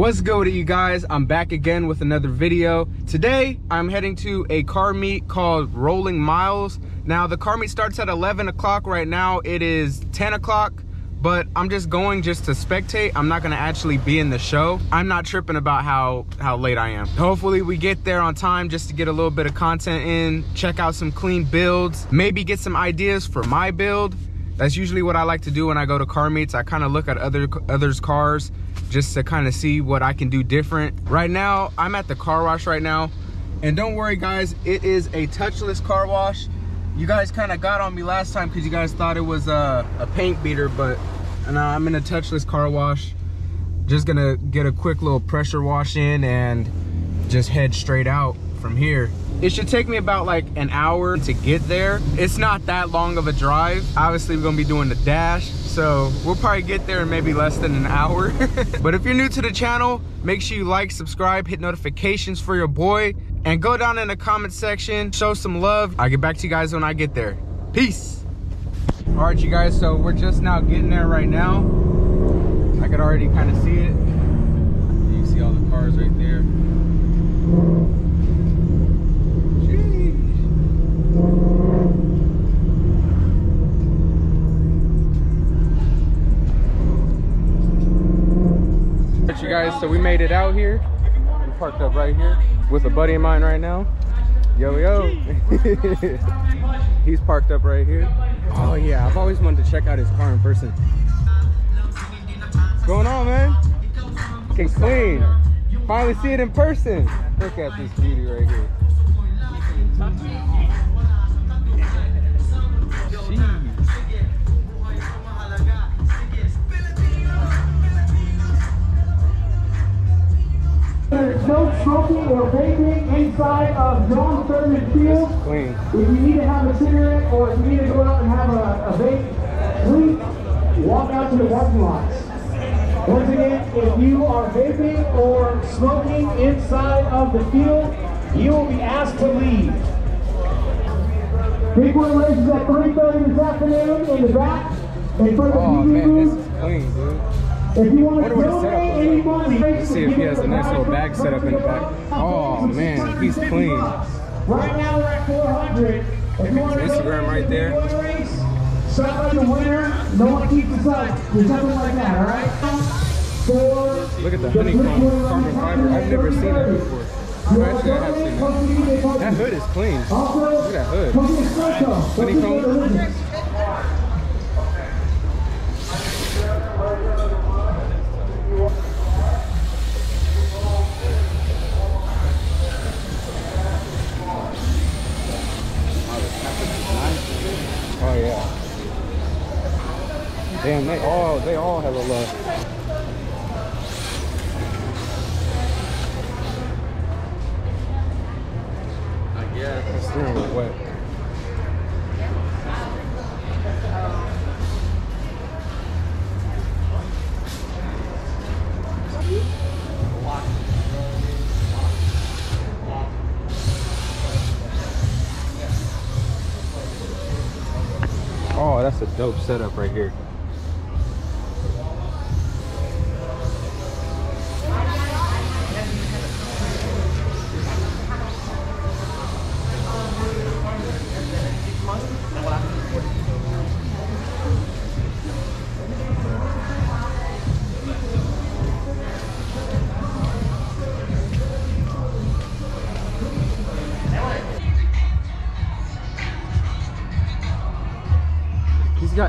What's good with you guys? I'm back again with another video. Today I'm heading to a car meet called Rolling Miles. Now the car meet starts at 11 o'clock. Right now it is 10 o'clock, but I'm just going just to spectate. I'm not gonna actually be in the show. I'm not tripping about how late I am. Hopefully we get there on time just to get a little bit of content in, check out some clean builds, maybe get some ideas for my build. That's usually what I like to do when I go to car meets. I kind of look at others' cars just to kind of see what I can do different. Right now, I'm at the car wash right now. And don't worry guys, it is a touchless car wash. You guys kind of got on me last time because you guys thought it was a paint beater, but now I'm in a touchless car wash. Just gonna get a quick little pressure wash in and just head straight out from here. It should take me about like an hour to get there. It's not that long of a drive. Obviously, we're gonna be doing the dash, so we'll probably get there in maybe less than an hour. But if you're new to the channel, make sure you like, subscribe, hit notifications for your boy, and go down in the comment section, show some love. I'll get back to you guys when I get there. Peace. All right, you guys, so we're just now getting there right now. I could already kind of see it. You see all the cars right there. You guys, so we made it out here. We parked up right here with a buddy of mine right now. Yo. He's parked up right here. Oh yeah, I've always wanted to check out his car in person. What's going on, man? Looking clean. Finally see it in person. Look at this beauty right here. Jeez. There's no smoking or vaping inside of non-service fields. Clean. If you need to have a cigarette or if you need to go out and have a vape, please walk out to the parking lots. Once again, if you are vaping or smoking inside of the field, you will be asked to leave. Big one races at 3:30 this afternoon in the back. In front of the Oh man, this is clean, dude. If you want to donate any money, let's see if he has a nice little bag set up in the back. Oh man, he's clean. Right now we're at 400. If you want to Instagram right there. Stop like a winner. No one keeps us up. There's nothing like that, all right? Look at the honeycomb carbon fiber. I've never seen that before. Actually, I have seen that. That hood is clean. Look at that hood. Honeycomb. Oh yeah. Damn, they all have a love. Yeah, the steering wheel wet. Oh, that's a dope setup right here.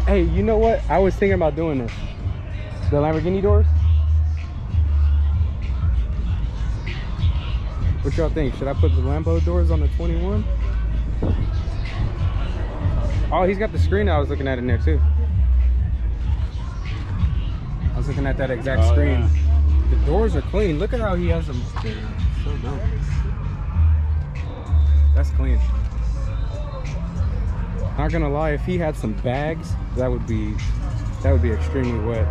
Hey, you know what? I was thinking about doing this. The Lamborghini doors. What y'all think? Should I put the Lambo doors on the 21? Oh, he's got the screen I was looking at in there too. I was looking at that exact screen. Yeah. The doors are clean. Look at how he has them. So dope. That's clean. Not gonna lie, if he had some bags, that would be extremely wet.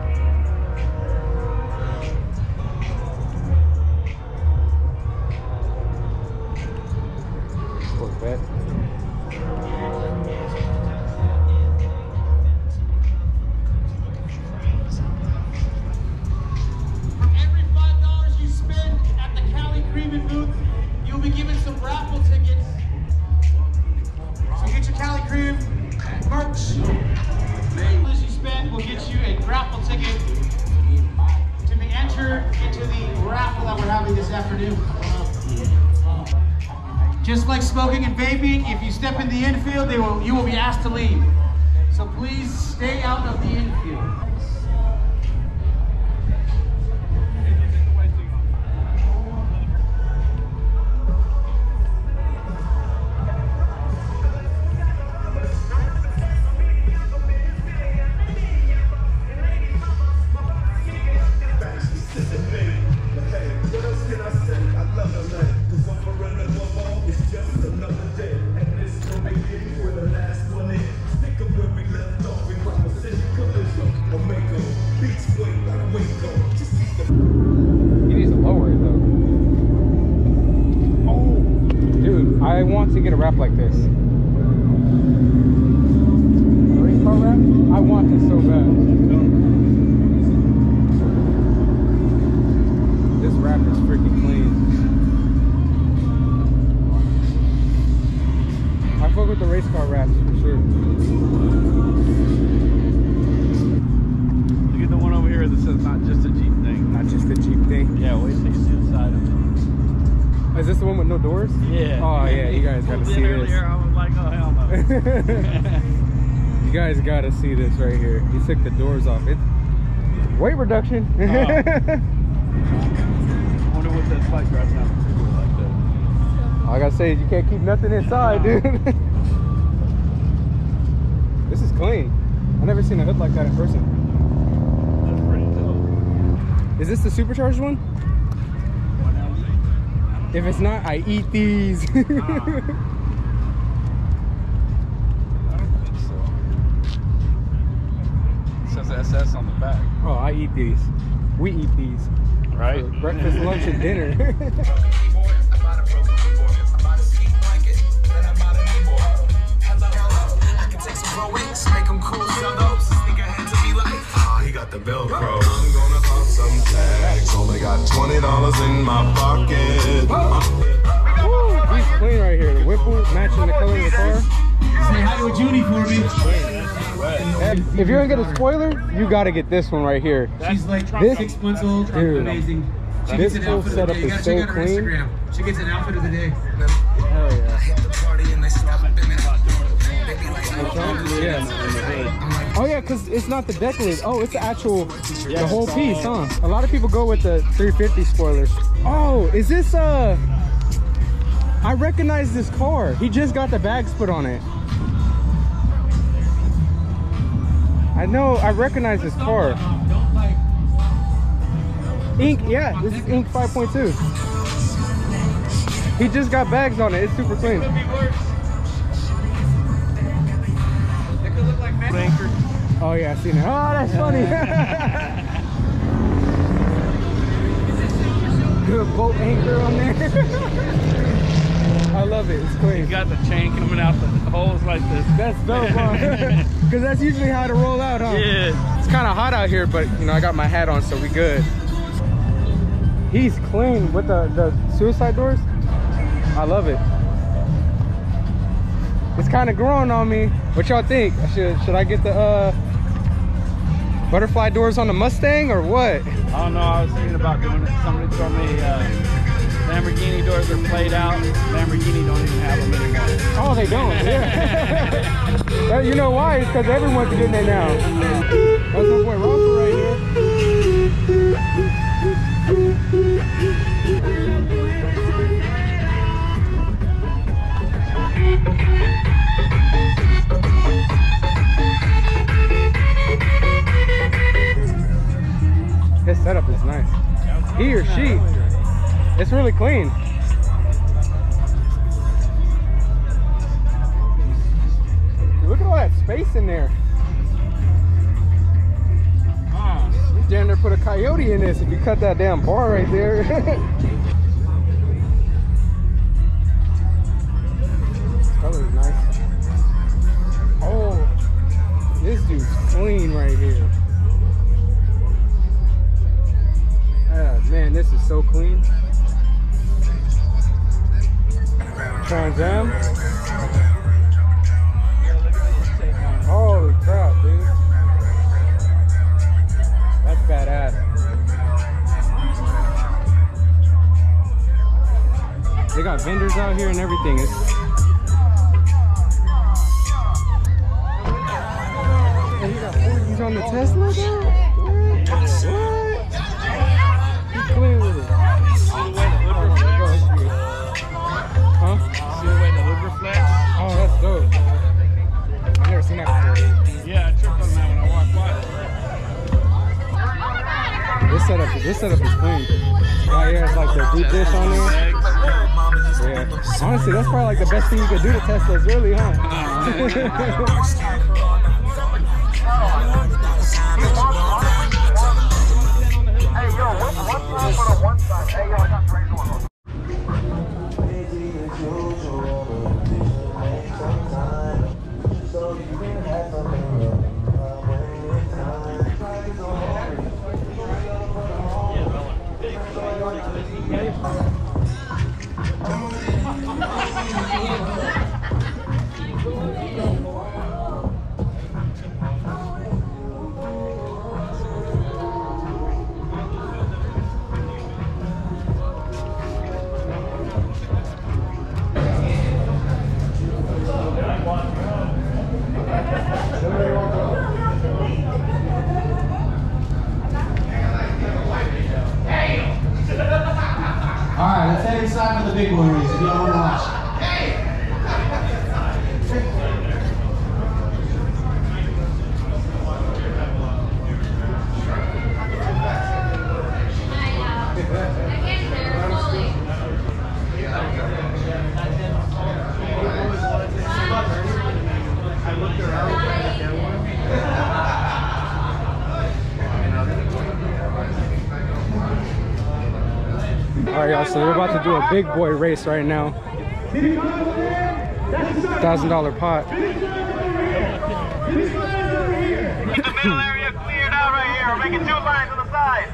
Corvette. like smoking and vaping, if you step in the infield, you will be asked to leave. So please stay out of the infield. I want to get a wrap like this. Race car wrap? I want this so bad. This wrap is freaking clean. I fuck with the race car wraps for sure. Look at the one over here that says not just a Jeep thing. Not just a Jeep thing. Yeah, wait till you see the side of it. Is this the one with no doors? Yeah. Oh yeah, you guys gotta see this. Earlier, I was like, oh hell no. You guys gotta see this right here. He took the doors off. It's weight reduction. I wonder what that spike drives down like that. All I gotta say is you can't keep nothing inside, dude. This is clean. I've never seen a hood like that in person. That's pretty dope. Is this the supercharged one? If it's not, I eat these. I don't think so. It says SS on the back. Oh, I eat these. We eat these. Right? For breakfast, lunch, and dinner. The Velcro. I'm gonna pop some tags. Only got $20 in my pocket. Woo, he's clean right here. The Whipple matching the color of the car. Say hi to a Junie for me. If you're gonna get a spoiler, you gotta get this one right here. She's like This- 6 months old, Dude. amazing. She This gets an whole outfit of the setup day. You is gotta so check out her clean. Instagram. She gets an outfit of the day. Hell yeah. Yeah. Oh yeah, because it's not the deck lid. Oh, it's the actual, the whole piece, huh? A lot of people go with the 350 spoilers. Oh, is this I recognize this car. He just got the bags put on it. I know, I recognize this car. Ink, yeah, this is Ink 5.2. He just got bags on it. It's super clean. Anchor. Oh yeah, I seen it. Oh, that's funny. Good boat anchor on there. I love it. It's You clean. got the chain coming out the holes like this. That's dope, huh? Because that's usually how to roll out, huh? Yeah. It's kind of hot out here, but you know I got my hat on, so we good. He's clean with the suicide doors. I love it. It's kind of growing on me. What y'all think? Should I get the butterfly doors on the Mustang or what? I don't know. I was thinking about doing it. Somebody told me Lamborghini doors are played out. Lamborghini don't even have them anymore. Oh, they don't. Yeah. You know why? It's because everyone's getting it now. That's my boy Roscoe right here. His setup is nice. He or she. It's really clean. Look at all that space in there. You damn near put a coyote in this if you cut that damn bar right there. This color is nice. Oh, this dude's clean right here. Man, this is so clean. Trans Am. Holy crap, dude. That's badass. They got vendors out here and everything. He's on the Tesla though? What? He's clean with it. Huh? See the way the hood reflects? Oh, that's dope. I've never seen that before. Yeah, I tripped on that when I walked by. This setup is clean. Right here, it's like the deep dish on there. Yeah. Honestly, that's probably like the best thing you could do to Teslas, really, huh? Hey, yo, what's for the one side? Hey, yo, I got the razor one. Alright, let's head inside for the big boy race if you don't want to watch. Alright, y'all, so we're about to do a big boy race right now. $1,000 pot. The middle area cleared out right here. We're making 2 lines on the side.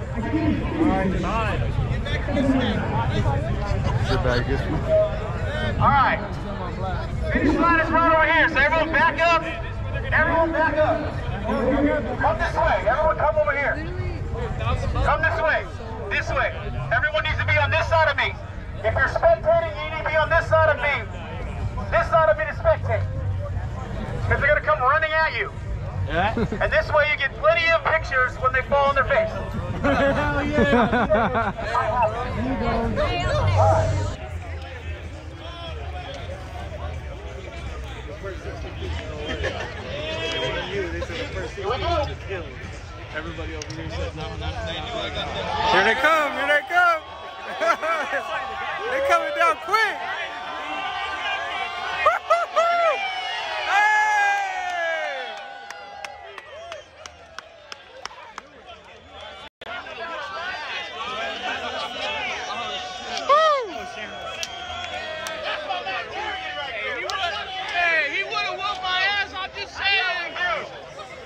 Alright. Finish line is right over here. So everyone back up. Everyone back up. Come this way. Everyone come over here. Come this way. This way. Everyone needs to be on this side of me. If you're spectating, you need to be on this side of me. This side of me to spectate. Because they're going to come running at you. Yeah? And this way you get plenty of pictures when they fall on their face. Hell yeah! Everybody over here said no. Here they come, here they come. They're coming down quick. Hey, he would have whooped my ass. I'm just saying.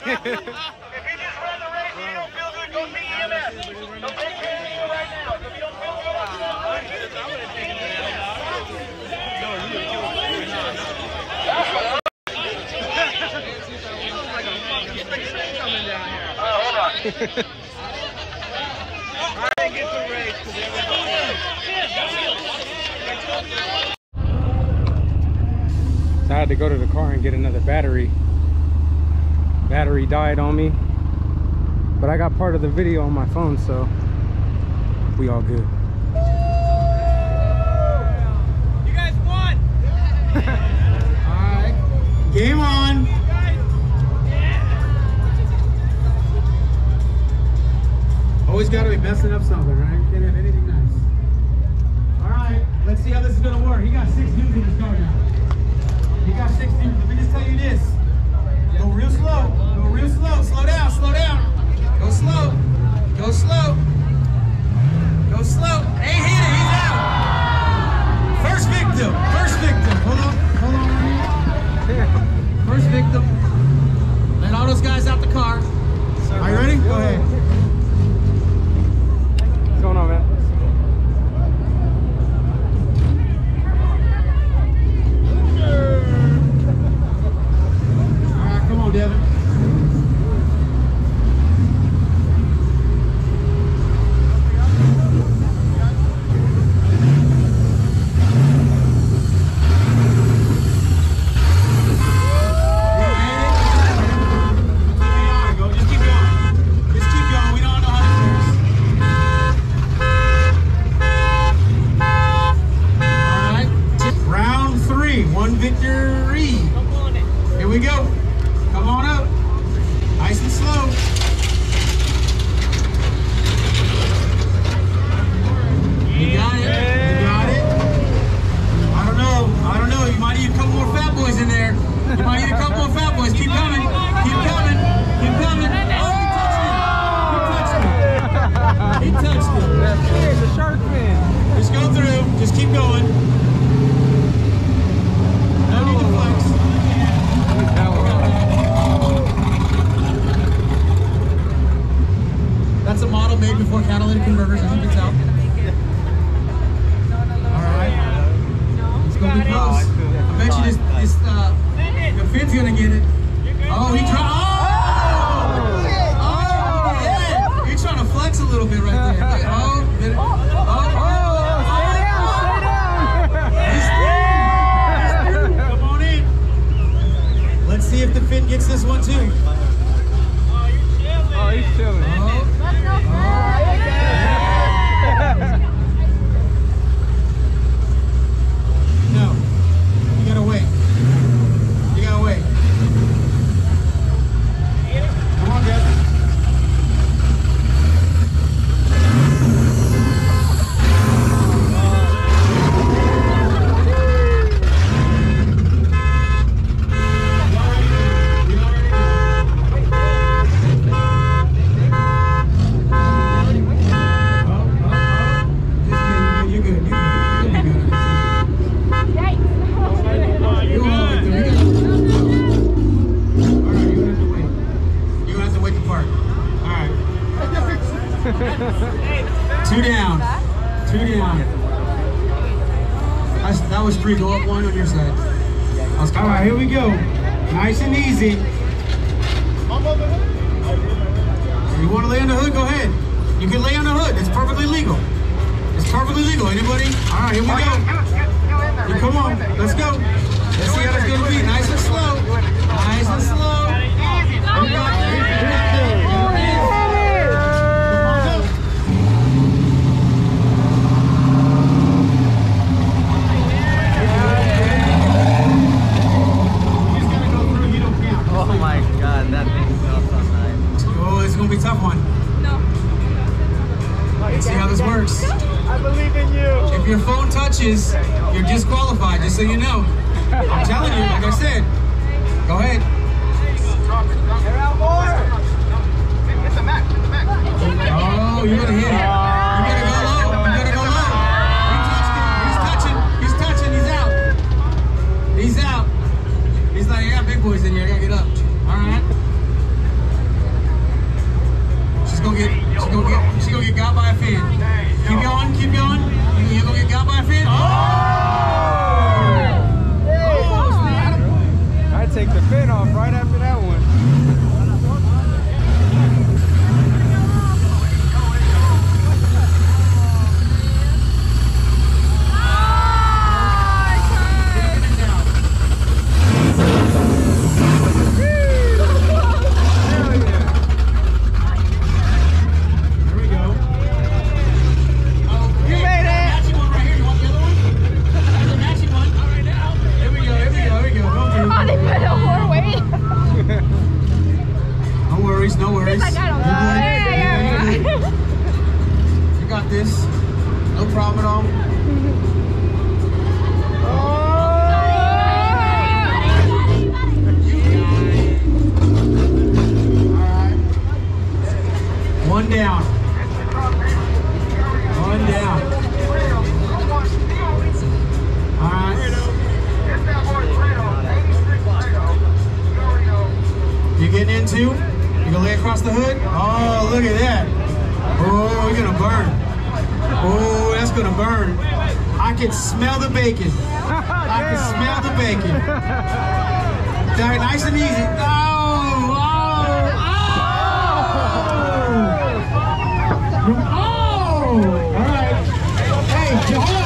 If you just run the race and you don't feel good, go see EMS. Don't take care of you right now. If you don't feel good, hold on. I didn't get the race because So I had to go to the car and get another battery. Battery died on me. But I got part of the video on my phone, so we all good. You guys won! Alright. Game on. Always got to be messing up something, right? You can't have anything nice. Alright, let's see how this is going to work. He got 6 dudes in his car now. He got 6 dudes. Let me just tell you this. Go real slow. Go real slow. Slow down. Slow down. Go slow. Go slow. Go slow. Ain't hit it. He's out. First victim. First victim. Hold on. Hold on. First victim. Let all those guys out the car. Are you ready? Go ahead. What's going on, man? siree. Here we go. Come on up. Nice and slow. You got it. You got it. I don't know. You might need a couple more fat boys in there. You might need a couple more fat boys. Keep coming. Keep coming. Keep coming. Oh, he touched it. He touched it. That fin, the shark fin. Just go through. Just keep going. No need to flex. That's a model made before catalytic converters, as you can tell. Alright. It's going to be close. I bet you the fin's going to get it. Oh, he tried. Oh, yeah. You're trying to flex a little bit right there. Oh, did it? Come on in. Let's see if the fin gets this one too. Oh, he's chilling. No. You gotta wait. You gotta wait. Come on, Jeff. Two down. That was 3. Go up 1 on your side. All right, here we go. Nice and easy. If you want to lay on the hood, go ahead. You can lay on the hood. It's perfectly legal. It's perfectly legal. Anybody? All right, here we go. Come on. Let's go. Let's see how it's going to be. Nice and slow. Nice and slow. Oh my God, that thing smells so nice. Oh, it's going to be a tough one. No. Let's see how this works. I believe in you. If your phone touches, you're disqualified, just so you know. I'm telling you, like I said. Go ahead. Oh, you're going to hit it. You got to go low. You got to go low. He's touching. He's out. He's out. He's like, I got big boys in here. I got to get up. All right. She's going to get got by a fin. Keep going. You're going to get got by a fin. I take the fin off right after that one. No worries. Like, I don't know. Yeah. You got this. No problem at all. Alright. One down. Alright. You getting into? You gonna lay across the hood? Oh, look at that. Oh, you're gonna burn. Oh, that's gonna burn. I can smell the bacon. I can smell the bacon. Nice and easy. Oh, all right. Hey, hold up.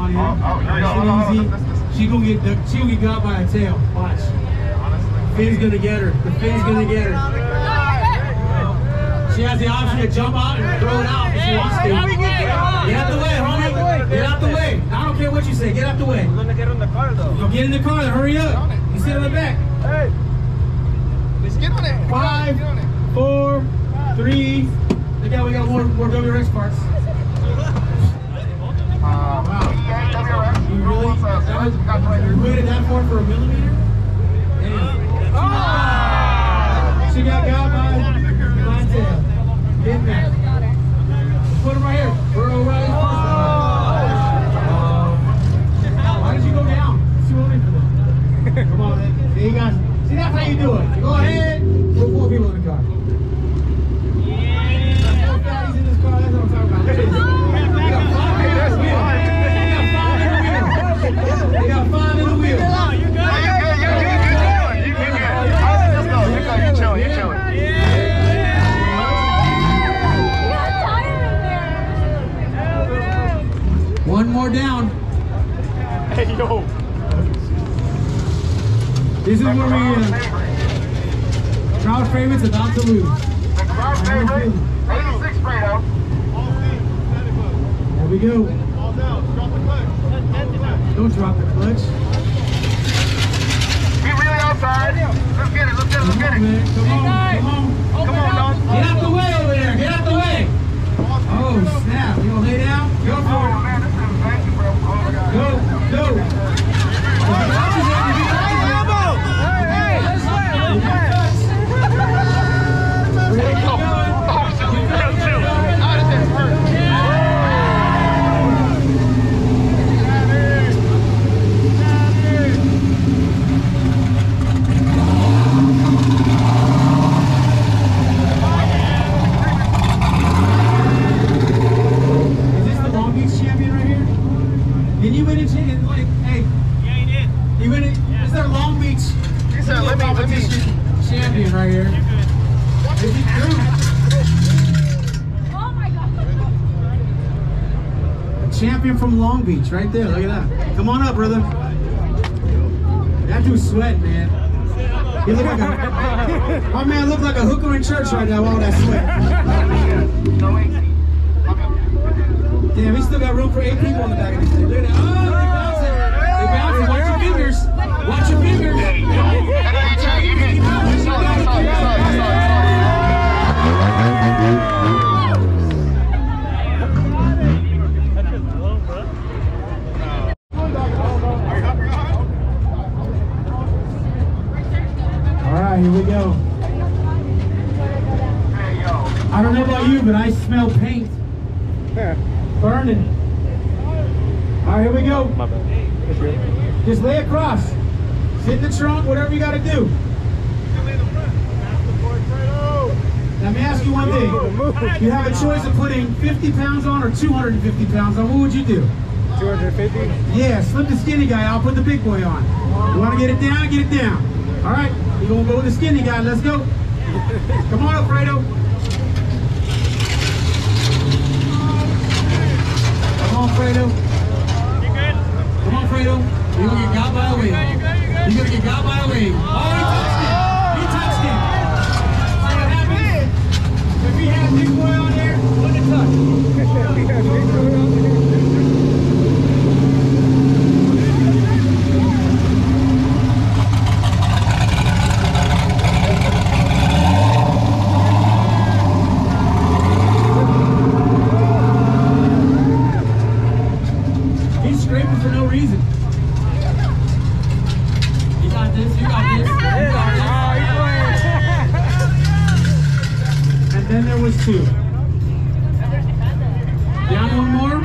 on here. Nice and easy. She gonna get got by a tail. Watch. Finn's gonna get her. The Finn's gonna get her. She has the option to jump out and throw it out if she wants to. Get out the way, homie. Get out the way. I don't care what you say. Get out the way. We're gonna get in the car though. Go get in the car. Hurry up. You sit on the back. Hey. Let's get on it. 5, 4, 3. Look out, we got more WRX parts. Wow. You really? You waited that far for a millimeter? Damn. She got by tail. Get back. Put him right here. We're O'Reilly's first one. Why did you go down? It's too early for that. Come on, man. See, you guys. See, that's how you do it. You go ahead. Put 4 people in the car. Daddy's in this car. That's what I'm talking about. Look at this. They got 5 in the wheel. You good? You good. You're chilling. You're chilling. One more down. Hey, yo. This is where we crowd favorite's about to lose. The crowd favorite, 86 Fredo. There we go. Don't drop the clutch. Be really outside. Let's get it. Let's get it. Let's get it. Come on. Come on, dog. Get out the way over there. Get out the way. Oh, snap. You gonna lay down? Go for it. Go. Champion right here. Is he true? Oh my God. A champion from Long Beach right there. Look at that. Come on up, brother. That dude's sweating, man. He look like my man looked like a hooker in church right now with all that sweat. Damn, he still got room for 8 people in the back of this thing. Look at that. Oh, they bouncing. Watch your fingers. Watch your fingers. Alright, here we go. I don't know about you, but I smell paint. Burning. Alright, here we go. Just lay across. Sit in the trunk, whatever you gotta do. Let me ask you one thing. You have a choice of putting 50 pounds on or 250 pounds on. What would you do? 250? Yeah, slip the skinny guy. I'll put the big boy on. You want to get it down? Get it down. All right, you're going to go with the skinny guy. Let's go. Come on, Alfredo. Come on, Fredo. You good? Come on, Fredo. You're going to get got by a wave. You're going to get got by a wave. Oh, he touched it. He touched it. If we had big boy on there, wouldn't it touch? He's scraping for no reason. You got this, you got this, you got this. And then there was 2. Down one more.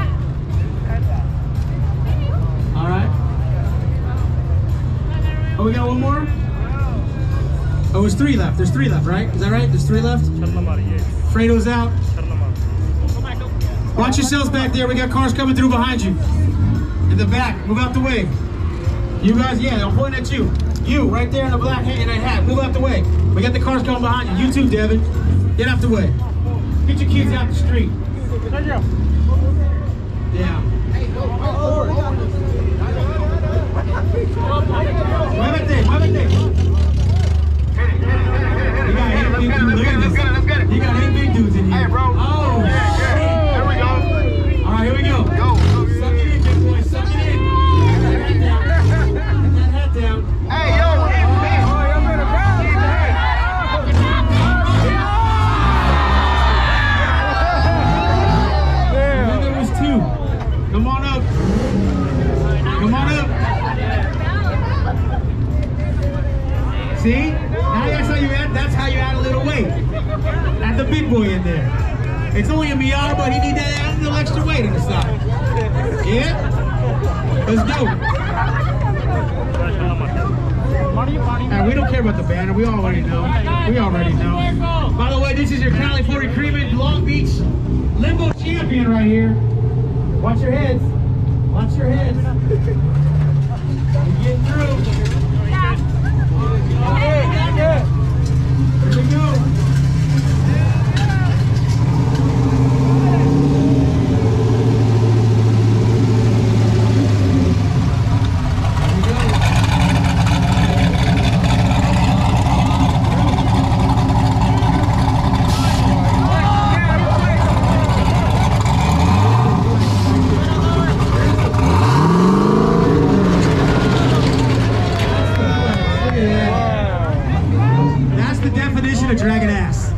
All right. Oh, we got one more? Oh, there's 3 left. There's 3 left, right? Is that right? There's 3 left? Fredo's out. Watch yourselves back there. We got cars coming through behind you. In the back. Move out the way. You guys, yeah, I'm pointing at you. You, right there in the black hat and that hat. Move out the way. We got the cars coming behind you. You too, Devin. Get out the way. Get your kids out the street. Yeah. See? Now that's how you add a little weight. Add the big boy in there. It's only a Miata, but he needs to add a little extra weight on the side. Yeah? Let's go. And we don't care about the banner. We already know. We already know. By the way, this is your CaliCreaming Long Beach Limbo champion right here. Watch your heads. Watch your heads. You're getting through. Here we go. Dragging ass.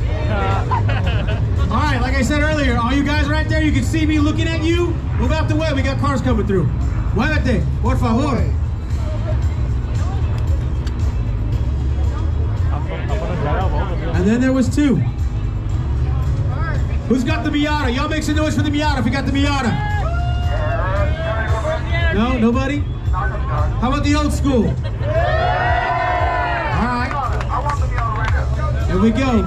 Alright, like I said earlier, all you guys right there, you can see me looking at you. Move out the way, we got cars coming through. Muévete, por favor. And then there was two. Who's got the Miata? Y'all make some noise for the Miata if you got the Miata. No, nobody? How about the old school? Here we go.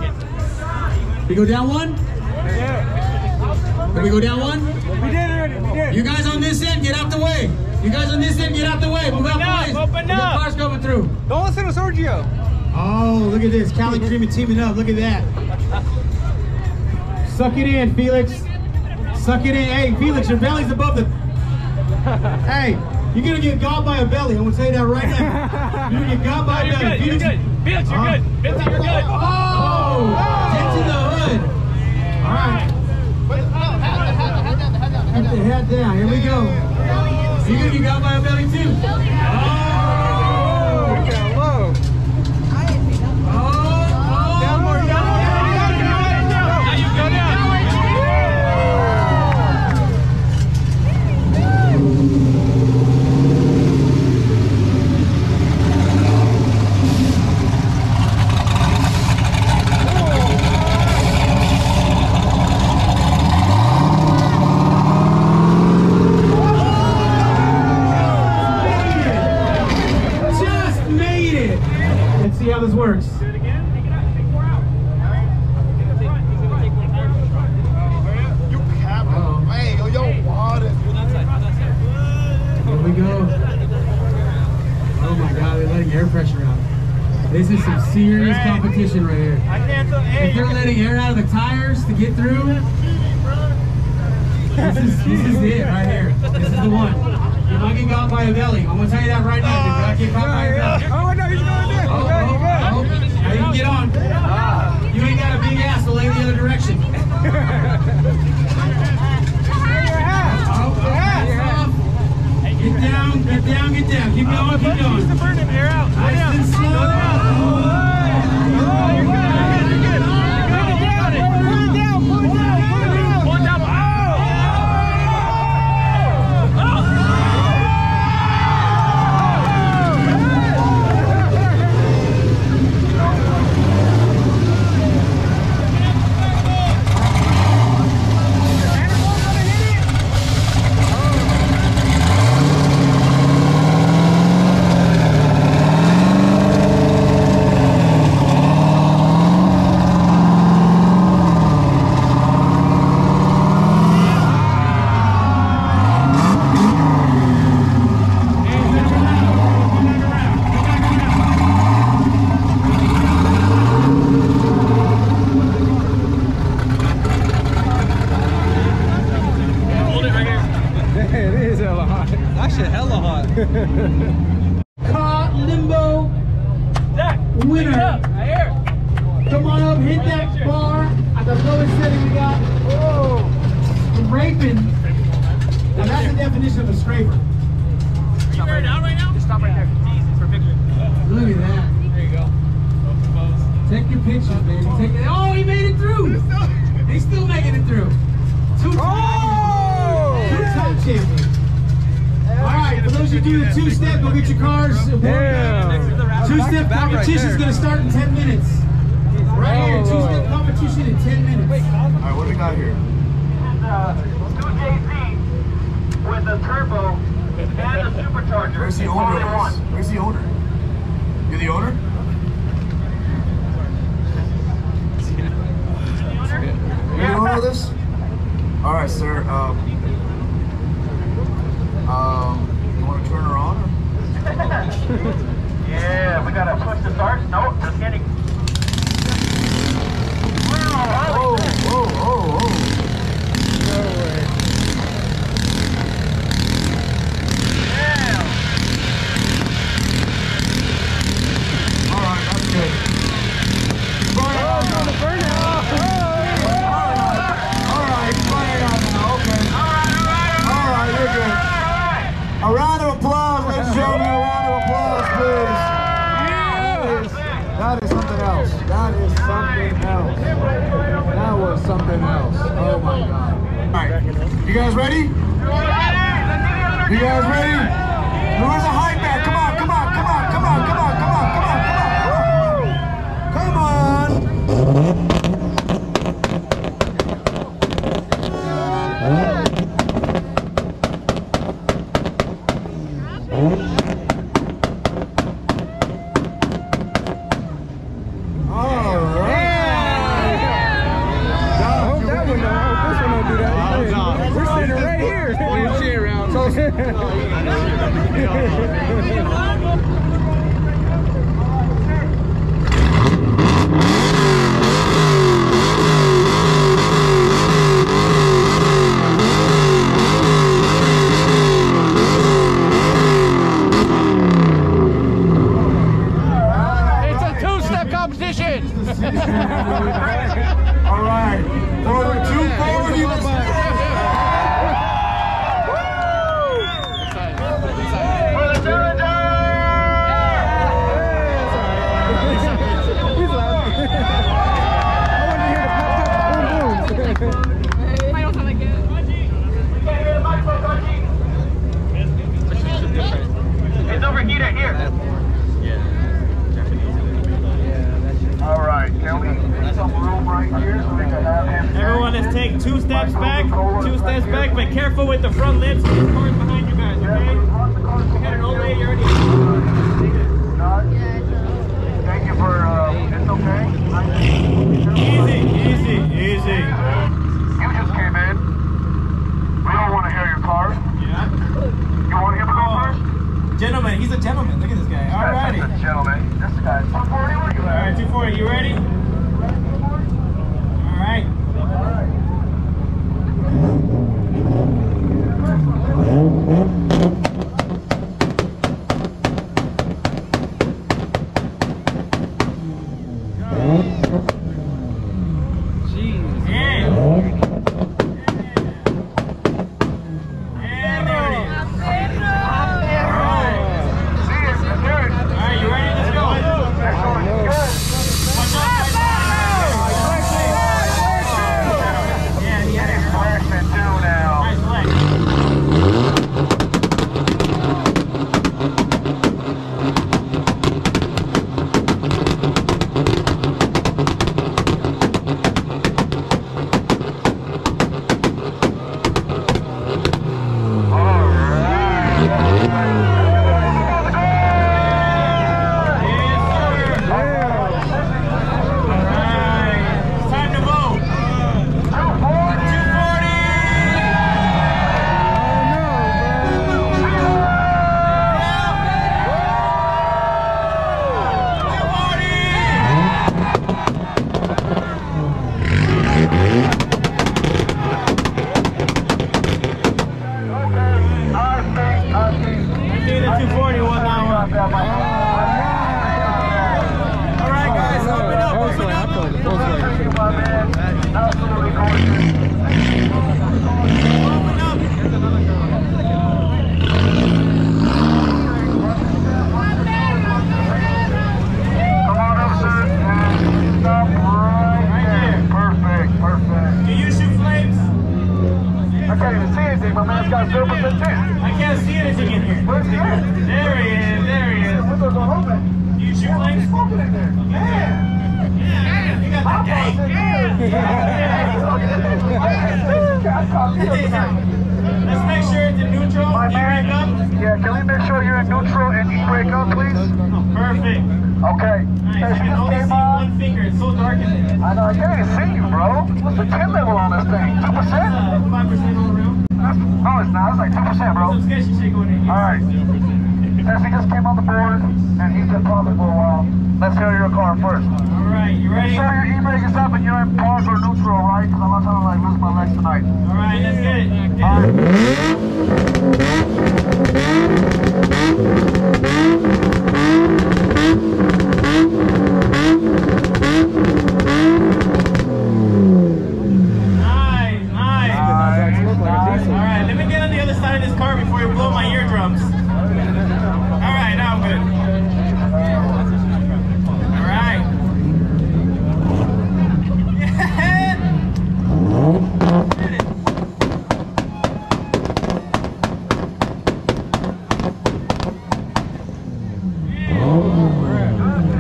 We go down one? Can we go down one? We did already. We did. You guys on this end, get out the way. You guys on this end, get out the way. Move out the way. Open up. Cars coming through. Don't listen to Sergio. Oh, look at this. CaliCreaming teaming up. Look at that. Suck it in, Felix. Suck it in. Hey, Felix, your belly's above the... Hey, you're going to get got by a belly. I'm going to tell you that right now. You're going to get got by a belly. You're good. Felix, you're good. Felix, you're good. Oh! Get to the hood. All right. Keep the head down. Here we go. You're going to get got by a belly too. See how this works. Do it again. Take it out. Take 4 out. He's gonna take 4 out. You have man, yo, water. Here we go. Oh my God, they're letting air pressure out. This is some serious competition right here. If they're letting air out of the tires to get through, this is it right here. This is the one. You might get caught by a belly. I'm gonna tell you that right now. You might get caught by a belly. Oh no, he's going there. Oh, now you can get on. You ain't got a big ass to lay the other direction. Get down, get down, get down. Keep going, keep going. The burning air out. Nice and slow. Caught Limbo winner. Come on up, hit that bar at the lowest setting we got. Scraping. Now that's the definition of a scraper. Are you wearing out right now? Just stop right there. Jesus, for a picture. Look at that. There you go. Take your pictures, baby. Take it. Oh, he made it through. He's still making it through. Two-time champion. All right, for those as you do the two-step, go get your cars. Damn. Two-step competition is going to start in 10 minutes. Right here, two-step competition in 10 minutes. All right, what do we got here? 2JZ with the turbo and the supercharger. Where's the owner of this? Where's the owner? You're the owner? You're the owner of this? All right, sir. You want to turn her on? Yeah, we gotta push the start. Nope, just kidding. Oh, oh, oh, oh. No way. Yeah. All right, that's good. Burn it on now. Burn it off. All right, burn it on now. Okay. All right, you're good. A round of applause, ladies and gentlemen. A round of applause, please. That is something else. That is something else. That was something else. Oh my God. All right, you guys ready? You guys ready? Where's the hype at? Come on, come on, come on, come on, come on, come on, come on, come on. Come on. All right, forward, 240. It's overheated here. All right, can we get some room right here so we can have him? Everyone, let's take 2 steps back, but careful with the front lips. There's cars behind you guys, okay? We got an old lady already. Thank you for, it's okay. Easy. You just came in. We don't want to hear your car. Yeah. You want to hear the car first? Gentleman, he's a gentleman. Look at this guy. Alrighty. That's a gentleman. This guy's 240. What are you at? Alright, 240. You ready? Alright. Jeez. Yeah. And there it is. Alright, you ready? Let's go. Watch out. Yeah, he had a flash too now. Nice flag. go home and Do you shoot flames? smoking in there. Man. Yeah, you got that gang. Let's make sure it's in neutral. My You break up. man, yeah, can we make sure you're in neutral and you break up, please? Oh, perfect. Okay. Nice. Hey, I she can just only came see on. one finger. It's so dark in there. I know, I can't even see you, bro. What's the pin level on this thing? 2%? 5% all around. No, it's not. It's like 2%, bro. Some sketchy shit going in here. Alright. Tessie just came on the board, and he's been talking for a while. Let's hear your car first. Alright, you ready? Make sure your e-brake is up and you're in park or neutral, right? Because I'm not trying to like lose my legs tonight. Alright, let's get it. Alright, let me get on the other side of this car before you blow my eardrums. Alright, now I'm good. Alright.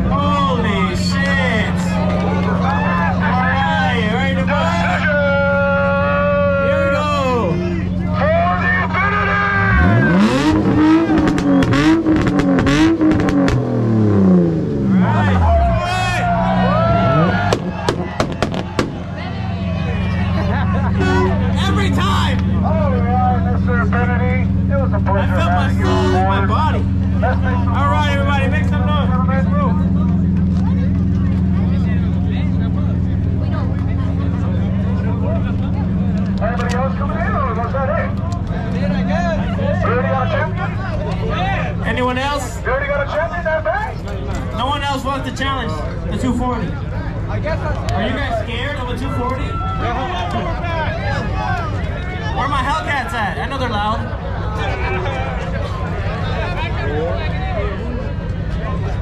Holy shit! Alright, ready to go? Here we go! Every time! Alright, Mr. Infinity. It was a I pleasure felt my having you soul on in my board. body. Let's make some Alright, everybody, make some noise. Anybody else coming in, or was that it? You already got a champion? Anyone else? You already got a champion that fast? No one else wants to challenge the 240. Are you guys scared of a 240? Where are my Hellcats at? I know they're loud.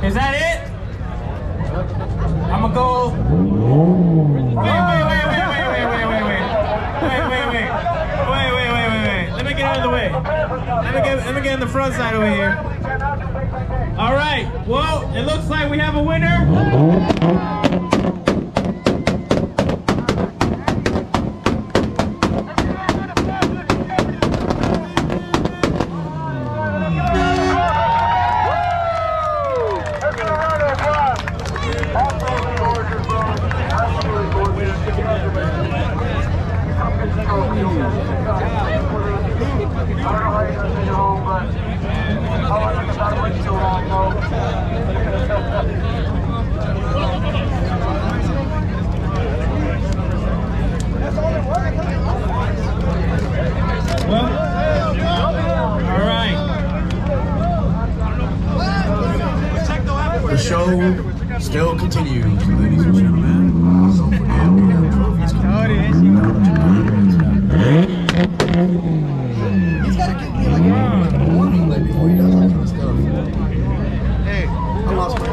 Is that it? I'm gonna go. Wait. Let me get out of the way. Let me get in the front side over here. All right. Well, it looks like we have a winner. The show still continues, ladies and gentlemen. Don't forget, we have trophies coming. He's gotta get me like a warning leg before he does that kind of stuff. Hey, I lost my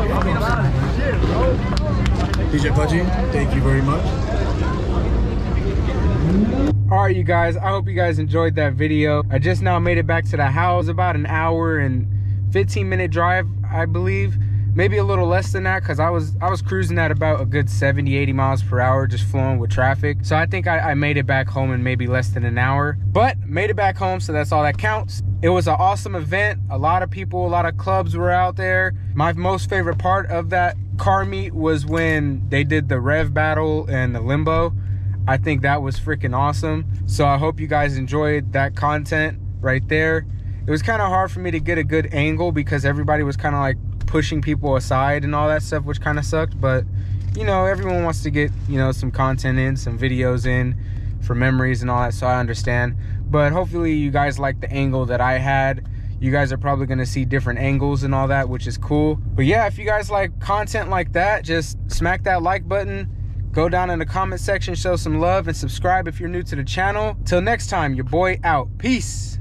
DJ Pudgy, thank you very much. All right, you guys, I hope you guys enjoyed that video. I just now made it back to the house. About an hour and 15-minute drive, I believe. Maybe a little less than that, because I was cruising at about a good 70-80 miles per hour, just flowing with traffic. So I think I made it back home in maybe less than an hour, but made it back home, so that's all that counts. It was an awesome event. A lot of people, a lot of clubs were out there. My most favorite part of that car meet was when they did the Rev battle and the Limbo. I think that was freaking awesome. So I hope you guys enjoyed that content right there. It was kind of hard for me to get a good angle because everybody was kind of like pushing people aside and all that stuff, which kind of sucked. But you know, everyone wants to get, you know, some content in, some videos in for memories and all that, so I understand. But hopefully you guys like the angle that I had. You guys are probably going to see different angles and all that, which is cool. But yeah, if you guys like content like that, just smack that like button, go down in the comment section, show some love, and subscribe if you're new to the channel. Till next time, your boy out. Peace.